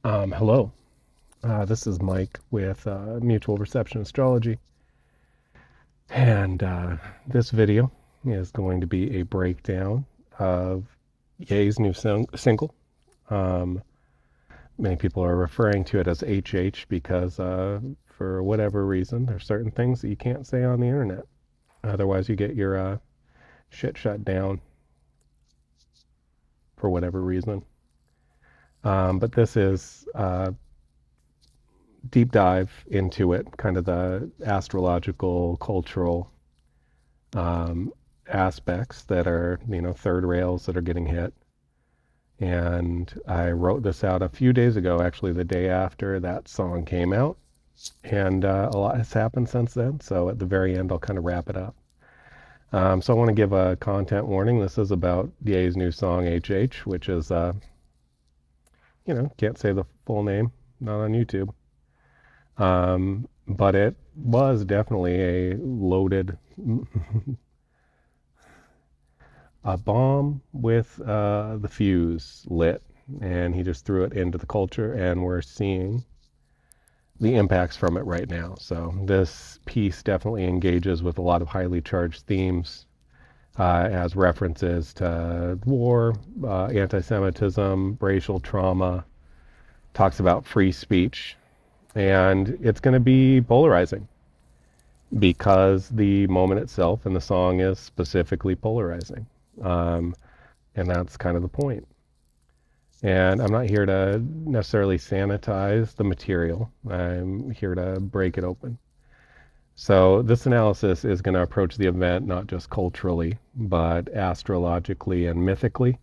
Hello, this is Mike with Mutual Reception Astrology, and this video is going to be a breakdown of Ye's new single. Um, Many people are referring to it as HH because, for whatever reason, there's certain things that you can't say on the internet. Otherwise, you get your shit shut down for whatever reason. But this is deep dive into it, kind of the astrological, cultural um, aspects that are, third rails that are getting hit. And I wrote this out a few days ago, actually, the day after that song came out. And a lot has happened since then. So at the very end, I'll kind of wrap it up. So I want to give a content warning. This is about Ye's new song, HH, which is, can't say the full name, not on YouTube. But it was definitely a loaded a bomb with the fuse lit, and he just threw it into the culture, and we're seeing the impacts from it right now. So this piece definitely engages with a lot of highly charged themes, as references to war, anti-Semitism, racial trauma, talks about free speech, and it's going to be polarizing because the moment itself in the song is specifically polarizing. Um, and that's kind of the point. And I'm not here to necessarily sanitize the material. I'm here to break it open. So this analysis is going to approach the event not just culturally, but astrologically and mythically.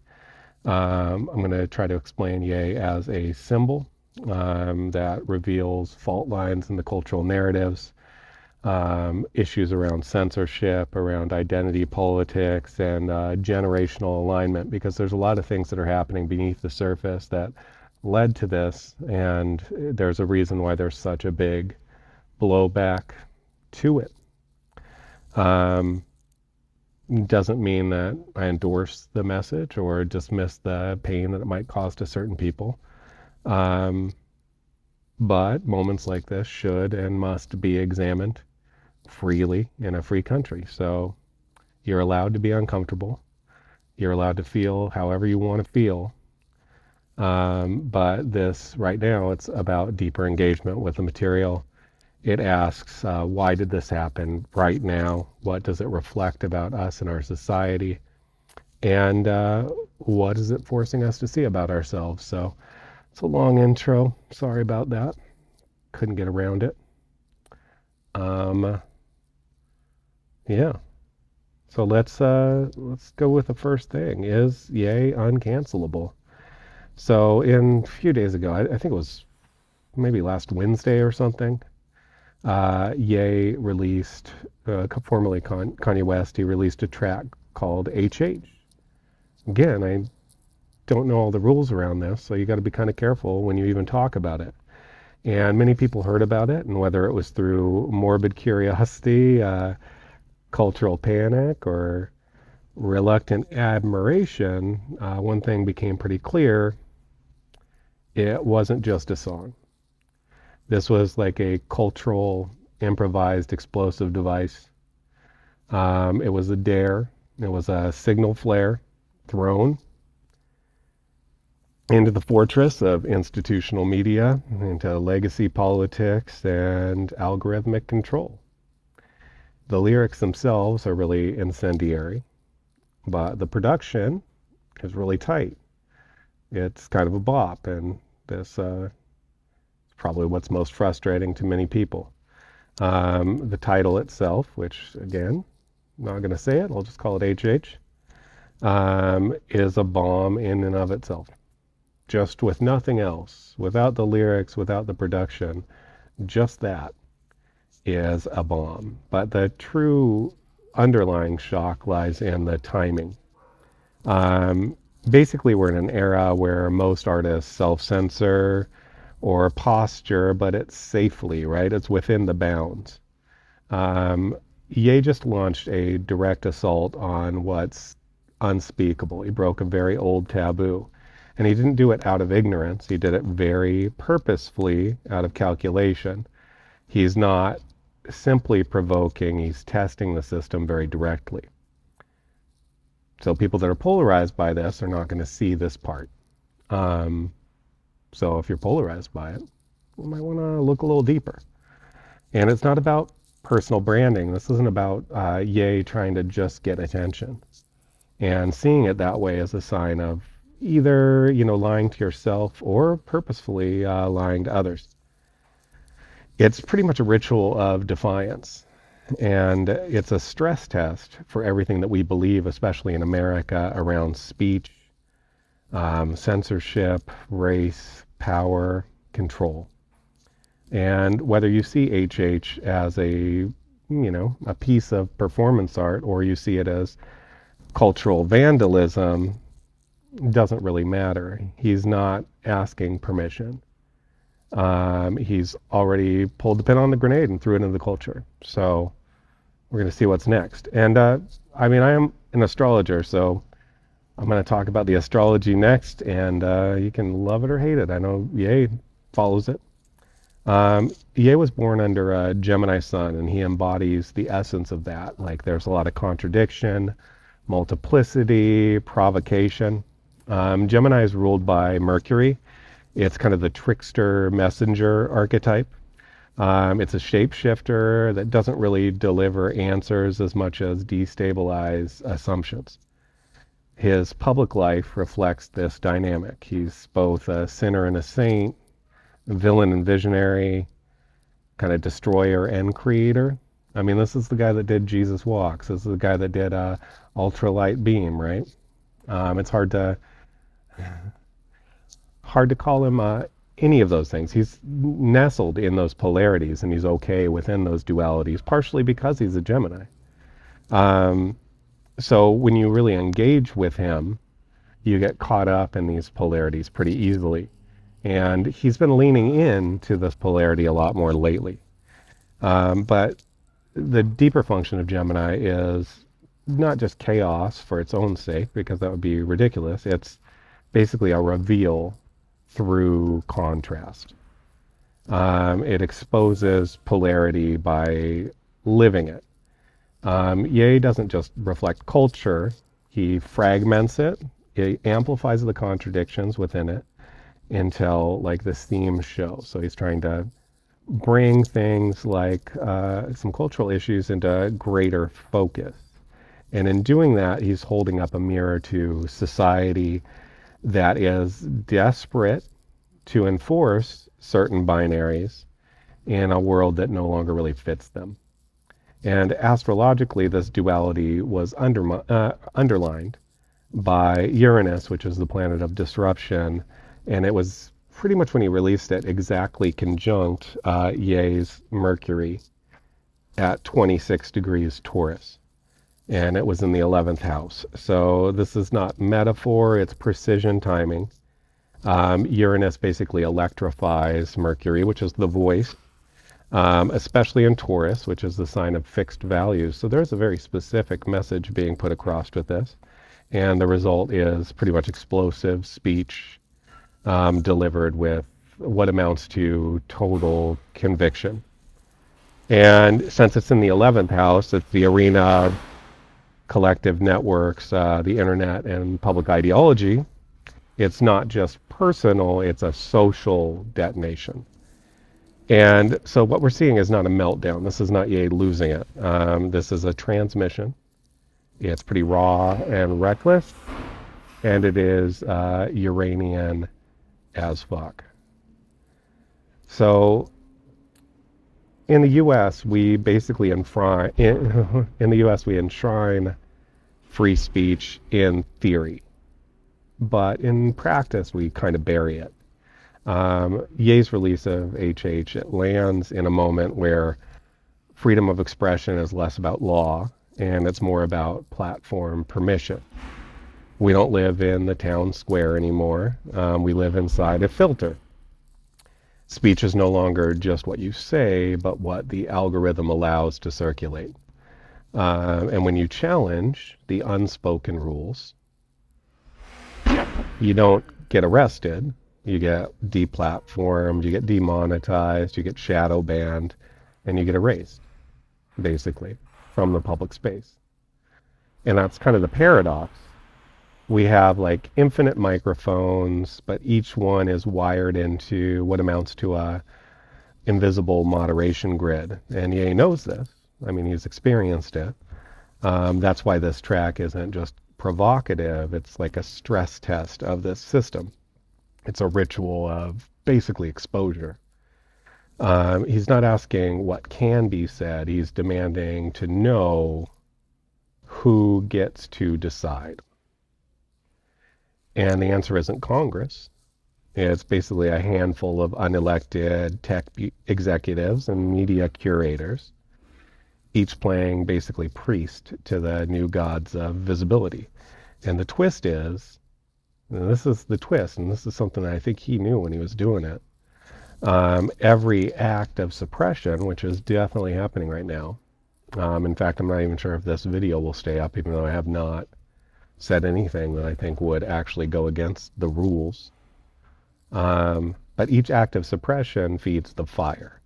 I'm going to try to explain Ye as a symbol that reveals fault lines in the cultural narratives, issues around censorship, around identity politics, and generational alignment, because there's a lot of things that are happening beneath the surface that led to this, and there's a reason why there's such a big blowback to it. Doesn't mean that I endorse the message or dismiss the pain that it might cause to certain people. But moments like this should and must be examined freely in a free country. So you're allowed to be uncomfortable. You're allowed to feel however you want to feel. But this, right now, it's about deeper engagement with the material. It asks, why did this happen right now? What does it reflect about us and our society? And what is it forcing us to see about ourselves? So it's a long intro. Sorry about that. Couldn't get around it. Yeah. So let's go with the first thing. Is Ye uncancelable? So a few days ago, I think it was maybe last Wednesday or something, Ye released, formerly Kanye West, he released a track called HH. Again, I don't know all the rules around this, so you got to be kind of careful when you even talk about it. And many people heard about it, and whether it was through morbid curiosity, cultural panic, or reluctant admiration, one thing became pretty clear. It wasn't just a song. This was like a cultural, improvised, explosive device. It was a dare. It was a signal flare thrown into the fortress of institutional media, into legacy politics and algorithmic control. The lyrics themselves are really incendiary, but the production is really tight. It's kind of a bop, and this is probably what's most frustrating to many people. The title itself, which again, I'm not going to say it, I'll just call it HH, is a bomb in and of itself. Just with nothing else, without the lyrics, without the production, just that is a bomb. But the true underlying shock lies in the timing. Basically, we're in an era where most artists self-censor or posture, but it's safely, right? It's within the bounds. Ye just launched a direct assault on what's unspeakable. He broke a very old taboo. And he didn't do it out of ignorance. He did it very purposefully out of calculation. He's not simply provoking, he's testing the system very directly. So people that are polarized by this are not going to see this part. Um, so if you're polarized by it, you might want to look a little deeper. And it's not about personal branding. This isn't about Ye trying to just get attention. And seeing it that way is a sign of either, lying to yourself or purposefully lying to others. It's pretty much a ritual of defiance. And it's a stress test for everything that we believe, especially in America, around speech, censorship, race, power, control. And whether you see HH as a piece of performance art, or you see it as cultural vandalism, doesn't really matter. He's not asking permission. He's already pulled the pin on the grenade and threw it into the culture. So we're going to see what's next. And I am an astrologer, so I'm going to talk about the astrology next, and you can love it or hate it. I know Ye follows it. Ye was born under a Gemini sun, and he embodies the essence of that. Like, there's a lot of contradiction, multiplicity, provocation. Gemini is ruled by Mercury. It's kind of the trickster messenger archetype. It's a shapeshifter that doesn't really deliver answers as much as destabilize assumptions. His public life reflects this dynamic. He's both a sinner and a saint, villain and visionary, kind of destroyer and creator. I mean, this is the guy that did Jesus Walks. This is the guy that did Ultralight Beam, right? It's hard to call him any of those things. He's nestled in those polarities, and he's okay within those dualities, partially because he's a Gemini. So when you really engage with him, you get caught up in these polarities pretty easily. And he's been leaning into this polarity a lot more lately. But the deeper function of Gemini is not just chaos for its own sake, because that would be ridiculous. It's basically a reveal through contrast. It exposes polarity by living it. Ye doesn't just reflect culture, he fragments it, he amplifies the contradictions within it until like this theme show. So he's trying to bring things like some cultural issues into greater focus. And in doing that, he's holding up a mirror to society that is desperate to enforce certain binaries in a world that no longer really fits them. And astrologically, this duality was underlined by Uranus, which is the planet of disruption, and it was pretty much when he released it exactly conjunct Ye's Mercury at 26 degrees Taurus. And it was in the 11th house. So this is not metaphor, it's precision timing. Uranus basically electrifies Mercury, which is the voice, especially in Taurus, which is the sign of fixed values. So there's a very specific message being put across with this. And the result is pretty much explosive speech delivered with what amounts to total conviction. And since it's in the 11th house, it's the arena of collective networks, the internet, and public ideology. It's not just personal, it's a social detonation. And so what we're seeing is not a meltdown. This is not Ye losing it. This is a transmission. It's pretty raw and reckless, and it is Uranian as fuck. So in the U.S., we basically enshrine free speech in theory, but in practice, we kind of bury it. Ye's release of HH, it lands in a moment where freedom of expression is less about law, and it's more about platform permission. We don't live in the town square anymore. We live inside a filter. Speech is no longer just what you say, but what the algorithm allows to circulate. And when you challenge the unspoken rules, you don't get arrested, you get deplatformed, you get demonetized, you get shadow banned, and you get erased, basically, from the public space. And that's kind of the paradox. We have like infinite microphones, but each one is wired into what amounts to a invisible moderation grid. And Ye knows this. I mean, he's experienced it. That's why this track isn't just provocative. It's like a stress test of this system. It's a ritual of basically exposure. He's not asking what can be said. He's demanding to know who gets to decide. And the answer isn't Congress. It's basically a handful of unelected tech executives and media curators, each playing basically priest to the new gods of visibility. And the twist is, and this is the twist, and this is something I think he knew when he was doing it. Every act of suppression, which is definitely happening right now. In fact, I'm not even sure if this video will stay up, even though I have not said anything that I think would actually go against the rules. But each act of suppression feeds the fire.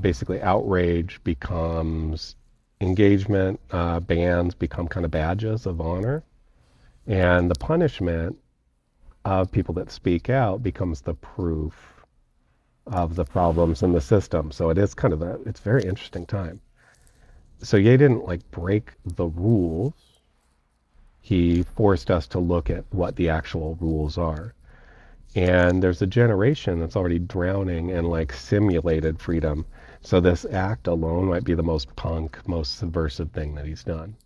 Basically, outrage becomes engagement, bans become kind of badges of honor, and the punishment of people that speak out becomes the proof of the problems in the system. So it is kind of it's a very interesting time. So Ye didn't like break the rules. He forced us to look at what the actual rules are. And there's a generation that's already drowning in like simulated freedom. So this act alone might be the most punk, most subversive thing that he's done.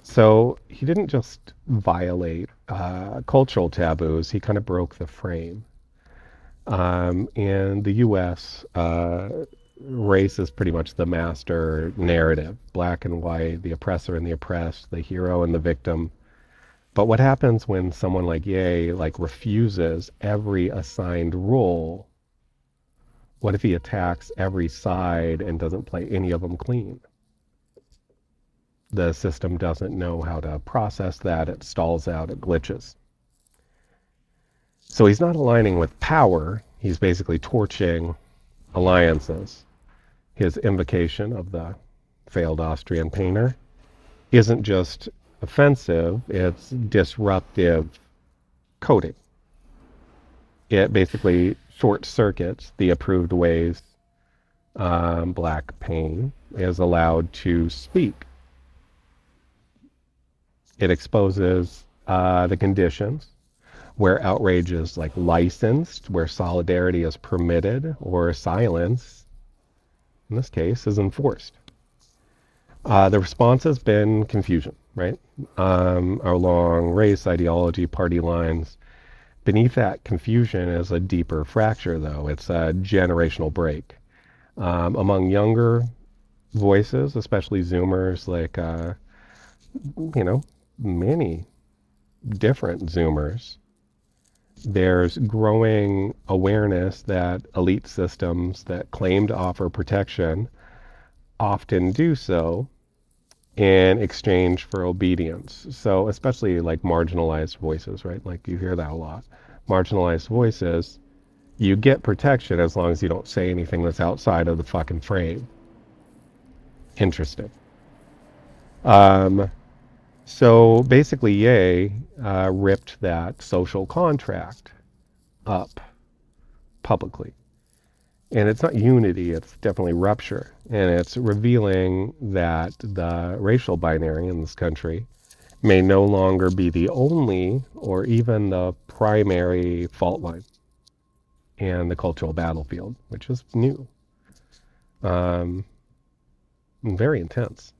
So he didn't just violate cultural taboos, he kind of broke the frame. In the US, race is pretty much the master narrative. Black and white, the oppressor and the oppressed, the hero and the victim. But what happens when someone like Ye like refuses every assigned role? What if he attacks every side and doesn't play any of them clean? The system doesn't know how to process that. It stalls out, it glitches. So he's not aligning with power. He's basically torching alliances. His invocation of the failed Austrian painter isn't just offensive, it's disruptive coding. It basically short circuits the approved ways black pain is allowed to speak. It exposes the conditions where outrage is like licensed, where solidarity is permitted, or silence, in this case, is enforced. The response has been confusion, right? Along race, ideology, party lines. Beneath that confusion is a deeper fracture, though. It's a generational break. Among younger voices, especially Zoomers, like, many different Zoomers, there's growing awareness that elite systems that claim to offer protection often do so in exchange for obedience. So especially like marginalized voices, right? Like you hear that a lot. Marginalized voices, you get protection as long as you don't say anything that's outside of the fucking frame. Interesting. So basically, Ye ripped that social contract up publicly. And it's not unity, it's definitely rupture. And it's revealing that the racial binary in this country may no longer be the only or even the primary fault line in the cultural battlefield, which is new. Very intense.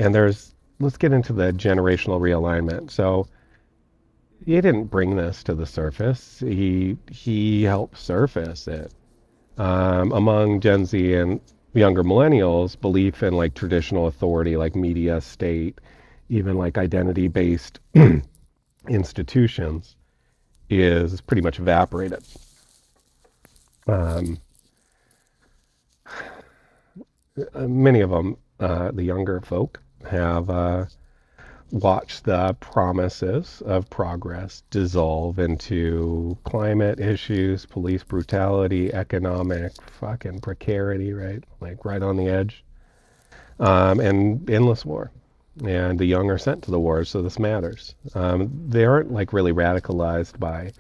And let's get into the generational realignment. So he didn't bring this to the surface. He helped surface it. Among Gen Z and younger millennials, belief in like traditional authority, like media, state, even like identity-based institutions is pretty much evaporated. Many of them, the younger folk, have watch the promises of progress dissolve into climate issues, police brutality, economic fucking precarity, right? Like right on the edge, and endless war. And the young are sent to the wars, so this matters. They aren't like really radicalized by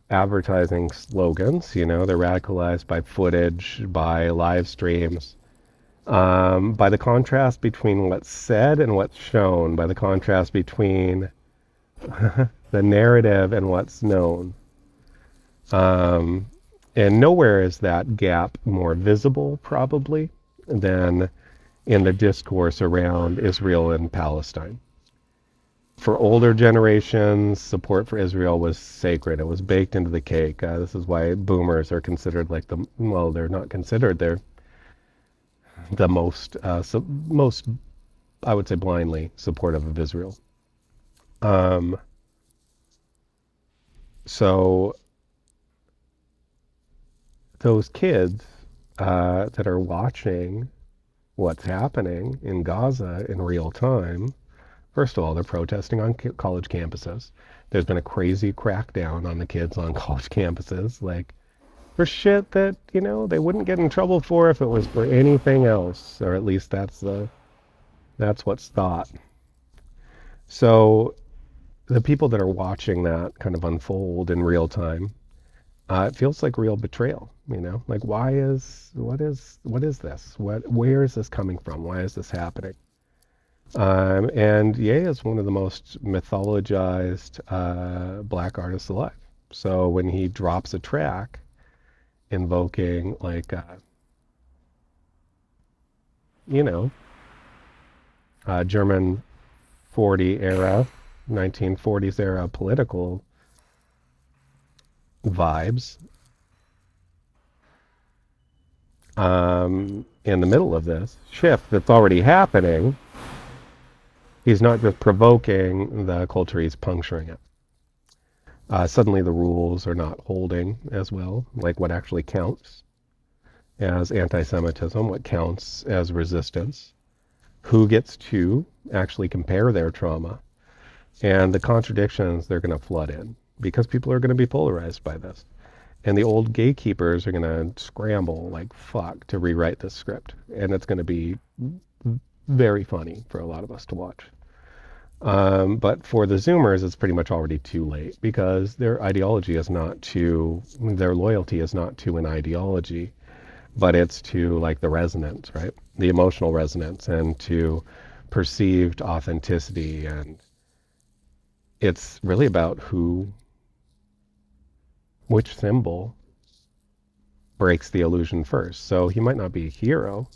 advertising slogans, you know, they're radicalized by footage, by live streams, by the contrast between what's said and what's shown, by the contrast between the narrative and what's known. Um, and nowhere is that gap more visible, probably, than in the discourse around Israel and Palestine. For older generations, support for Israel was sacred. It was baked into the cake. This is why boomers are considered like well, they're not considered. They're the most, I would say, blindly supportive of Israel. Um, so those kids that are watching what's happening in Gaza in real time, first of all, they're protesting on college campuses. There's been a crazy crackdown on the kids on college campuses, like for shit that, you know, they wouldn't get in trouble for if it was for anything else, or at least that's what's thought. So the people that are watching that kind of unfold in real time, it feels like real betrayal, you know? Like what is this? Where is this coming from? Why is this happening? And Ye is one of the most mythologized black artists alive. So when he drops a track invoking like you know, German 40 era, 1940s era political vibes, in the middle of this shift that's already happening, he's not just provoking the culture, he's puncturing it. Suddenly the rules are not holding as well, like what actually counts as anti-Semitism, what counts as resistance, who gets to actually compare their trauma, and the contradictions they're going to flood in because people are going to be polarized by this. And the old gatekeepers are going to scramble like fuck to rewrite this script. And it's going to be very funny for a lot of us to watch. But for the Zoomers, it's pretty much already too late because their ideology is not to, their loyalty is not to an ideology, but it's to like the resonance, right? The emotional resonance and to perceived authenticity. And it's really about which symbol breaks the illusion first. So he might not be a hero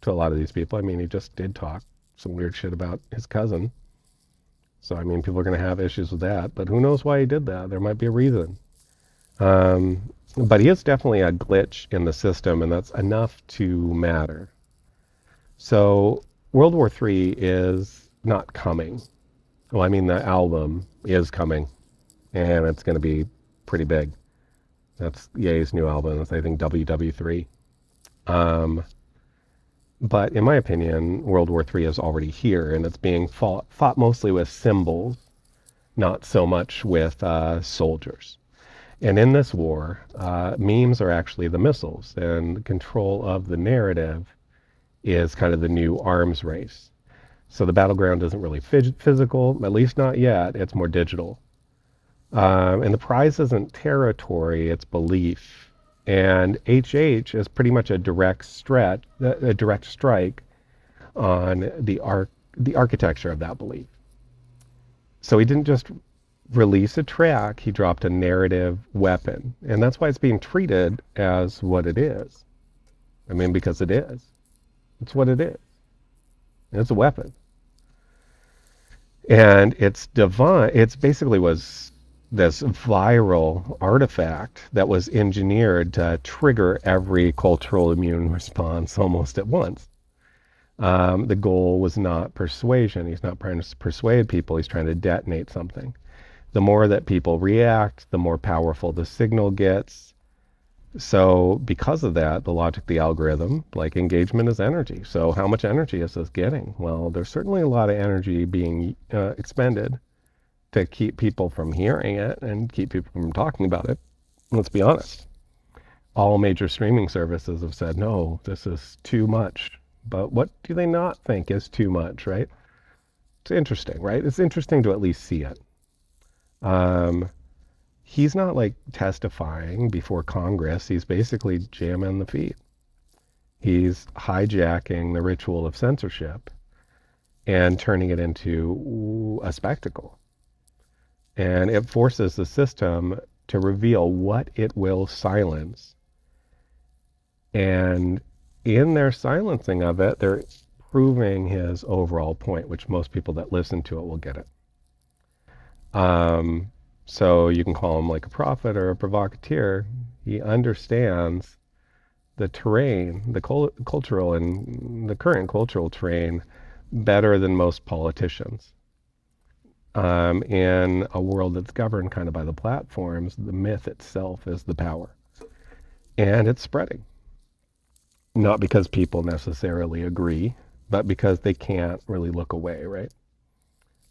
to a lot of these people. I mean, he just did talk some weird shit about his cousin. So, I mean, people are going to have issues with that. But who knows why he did that? There might be a reason. But he is definitely a glitch in the system, and that's enough to matter. So World War III is not coming. Well, I mean, the album is coming, and it's going to be pretty big. That's Ye's new album. It's, I think, WW3. But in my opinion, World War III is already here, and it's being fought mostly with symbols, not so much with soldiers. And in this war, memes are actually the missiles, and control of the narrative is kind of the new arms race. So the battleground isn't really physical, at least not yet. It's more digital. And the prize isn't territory, it's belief. And HH is pretty much a direct strike on the architecture of that belief. So he didn't just release a track, he dropped a narrative weapon. And that's why it's being treated as what it is. I mean, because it is. It's what it is. It's a weapon. And it's divine. It's basically was this viral artifact that was engineered to trigger every cultural immune response almost at once. The goal was not persuasion. He's not trying to persuade people. He's trying to detonate something. The more that people react, the more powerful the signal gets. So because of that, the logic, the algorithm, like engagement is energy. So how much energy is this getting? Well, there's certainly a lot of energy being expended to keep people from hearing it and keep people from talking about it. Let's be honest. All major streaming services have said, no, this is too much. But what do they not think is too much, right? It's interesting, right? It's interesting to at least see it. Um, he's not like testifying before Congress. He's basically jamming the feed. He's hijacking the ritual of censorship and turning it into a spectacle. And it forces the system to reveal what it will silence. And in their silencing of it, they're proving his overall point, which most people that listen to it will get it. So you can call him like a prophet or a provocateur. He understands the terrain, the cultural and the current cultural terrain better than most politicians. In a world that's governed kind of by the platforms, the myth itself is the power. And it's spreading. Not because people necessarily agree, but because they can't really look away, right?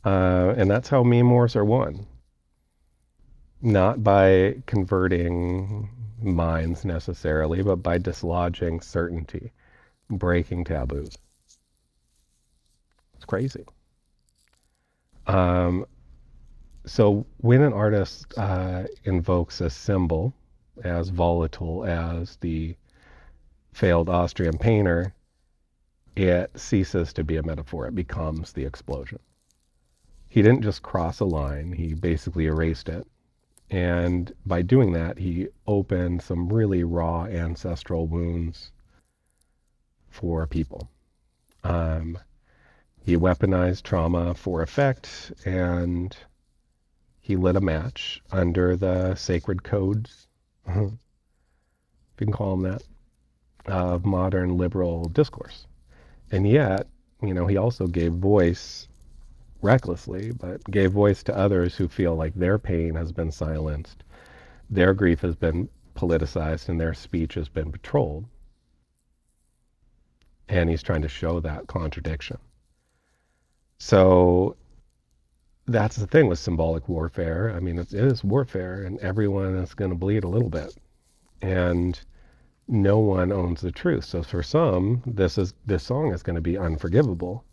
And that's how meme wars are won. Not by converting minds necessarily, but by dislodging certainty, breaking taboos. It's crazy. So when an artist invokes a symbol as volatile as the failed Austrian painter, it ceases to be a metaphor. It becomes the explosion. He didn't just cross a line, he basically erased it. And by doing that, he opened some really raw ancestral wounds for people. He weaponized trauma for effect, and he lit a match under the sacred codes, if you can call them that, of modern liberal discourse. And yet, he also gave voice recklessly, but gave voice to others who feel like their pain has been silenced, their grief has been politicized, and their speech has been patrolled. And he's trying to show that contradiction. So that's the thing with symbolic warfare. I mean, it is warfare, and everyone is going to bleed a little bit. And no one owns the truth. So for some, this song is going to be unforgivable.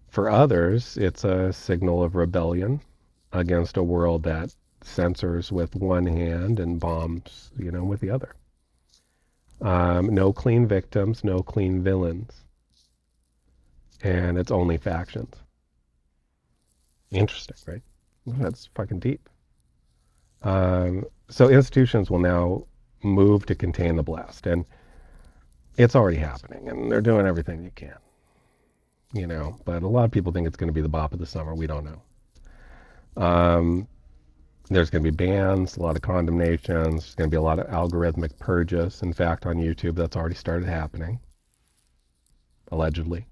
For others, it's a signal of rebellion against a world that censors with one hand and bombs, with the other. No clean victims, no clean villains. And it's only factions. Interesting, right? That's fucking deep. So institutions will now move to contain the blast, and it's already happening, and they're doing everything they can. But a lot of people think it's going to be the bop of the summer. We don't know. There's going to be bans, a lot of condemnations. There's going to be a lot of algorithmic purges. In fact, on YouTube, that's already started happening, allegedly.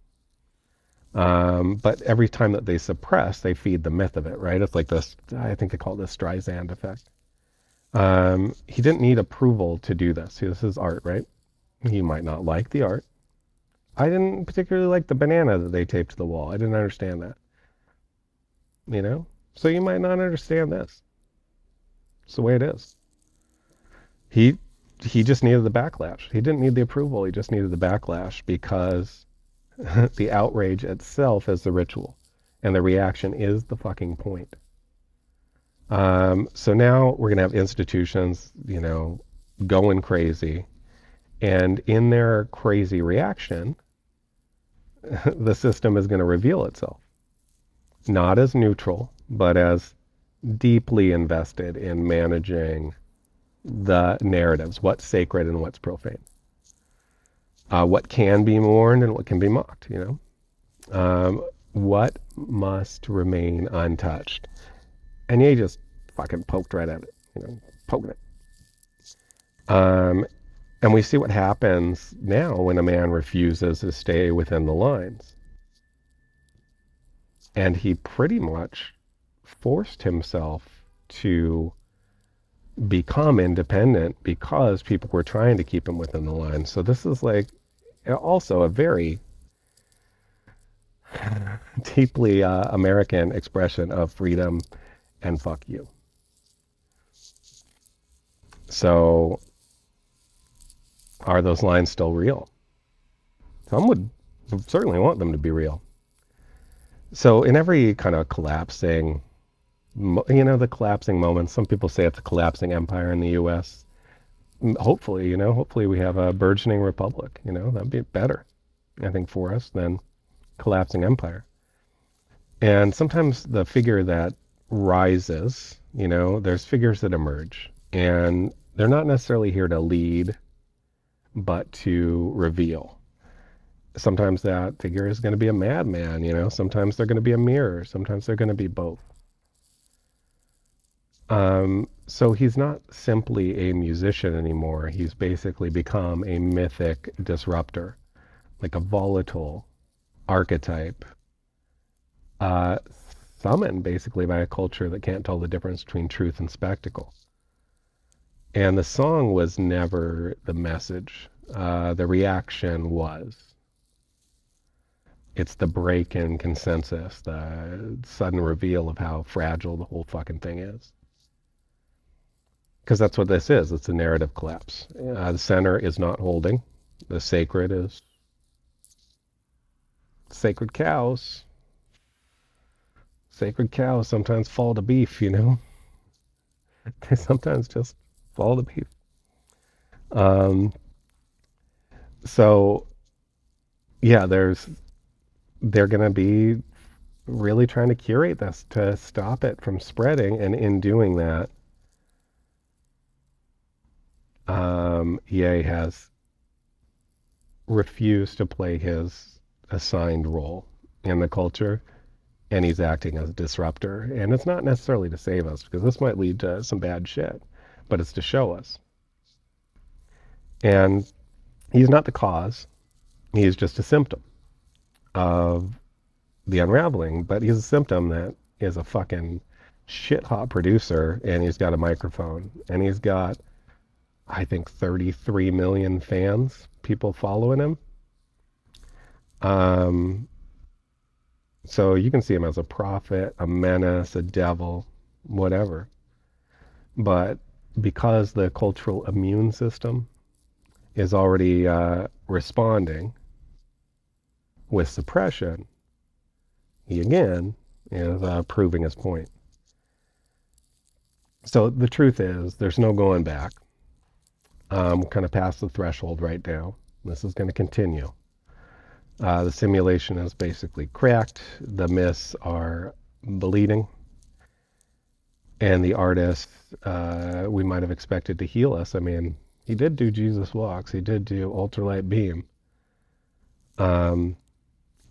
But every time that they suppress, they feed the myth of it, right? It's like this, I think they call it the Streisand effect. He didn't need approval to do this. See, this is art, right? He might not like the art. I didn't particularly like the banana that they taped to the wall. I didn't understand that. So you might not understand this. It's the way it is. He just needed the backlash. He didn't need the approval. He just needed the backlash because the outrage itself is the ritual, and the reaction is the fucking point. So now we're gonna have institutions, going crazy, and in their crazy reaction, the system is going to reveal itself, not as neutral, but as deeply invested in managing the narratives, what's sacred and what's profane, what can be mourned and what can be mocked, what must remain untouched. And he just fucking poked right at it, poking it. And we see what happens now when a man refuses to stay within the lines. And he pretty much forced himself to become independent because people were trying to keep him within the line. So this is like also a very deeply American expression of freedom and fuck you. So are those lines still real? Some would certainly want them to be real. So in every kind of collapsing, the collapsing moments, some people say it's a collapsing empire in the U.S. Hopefully, hopefully we have a burgeoning republic, that'd be better, I think, for us than collapsing empire. And sometimes the figure that rises, there's figures that emerge and they're not necessarily here to lead, but to reveal. Sometimes that figure is going to be a madman, sometimes they're going to be a mirror, sometimes they're going to be both. So he's not simply a musician anymore. He's basically become a mythic disruptor, like a volatile archetype, uh, summoned basically by a culture that can't tell the difference between truth and spectacle. And the song was never the message. The reaction was. It's the break in consensus, the sudden reveal of how fragile the whole fucking thing is. Because that's what this is. It's a narrative collapse. The center is not holding. The sacred is sacred cows. Sacred cows sometimes fall to beef, They sometimes just fall to beef. Um, so, yeah, they're going to be really trying to curate this to stop it from spreading. And in doing that, EA has refused to play his assigned role in the culture, and he's acting as a disruptor. And it's not necessarily to save us, because this might lead to some bad shit, but it's to show us. And he's not the cause. He's just a symptom of the unraveling, but he's a symptom that is a fucking shit hot producer, and he's got a microphone, and he's got, I think, 33 million fans, people following him. So you can see him as a prophet, a menace, a devil, whatever. But because the cultural immune system is already responding with suppression, he again is proving his point. So the truth is, there's no going back. We're kind of past the threshold right now. This is going to continue. The simulation is basically cracked. The myths are bleeding. And the artist, we might have expected to heal us. I mean, he did do Jesus Walks. He did do Ultralight Beam.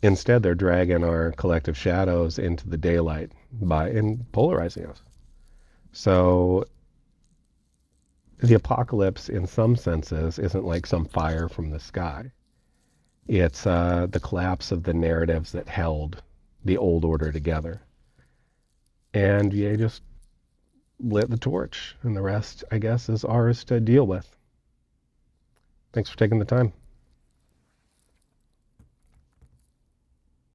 Instead, they're dragging our collective shadows into the daylight and polarizing us. So the apocalypse, in some senses, isn't like some fire from the sky. It's the collapse of the narratives that held the old order together. And you just lit the torch, and the rest, I guess, is ours to deal with. Thanks for taking the time.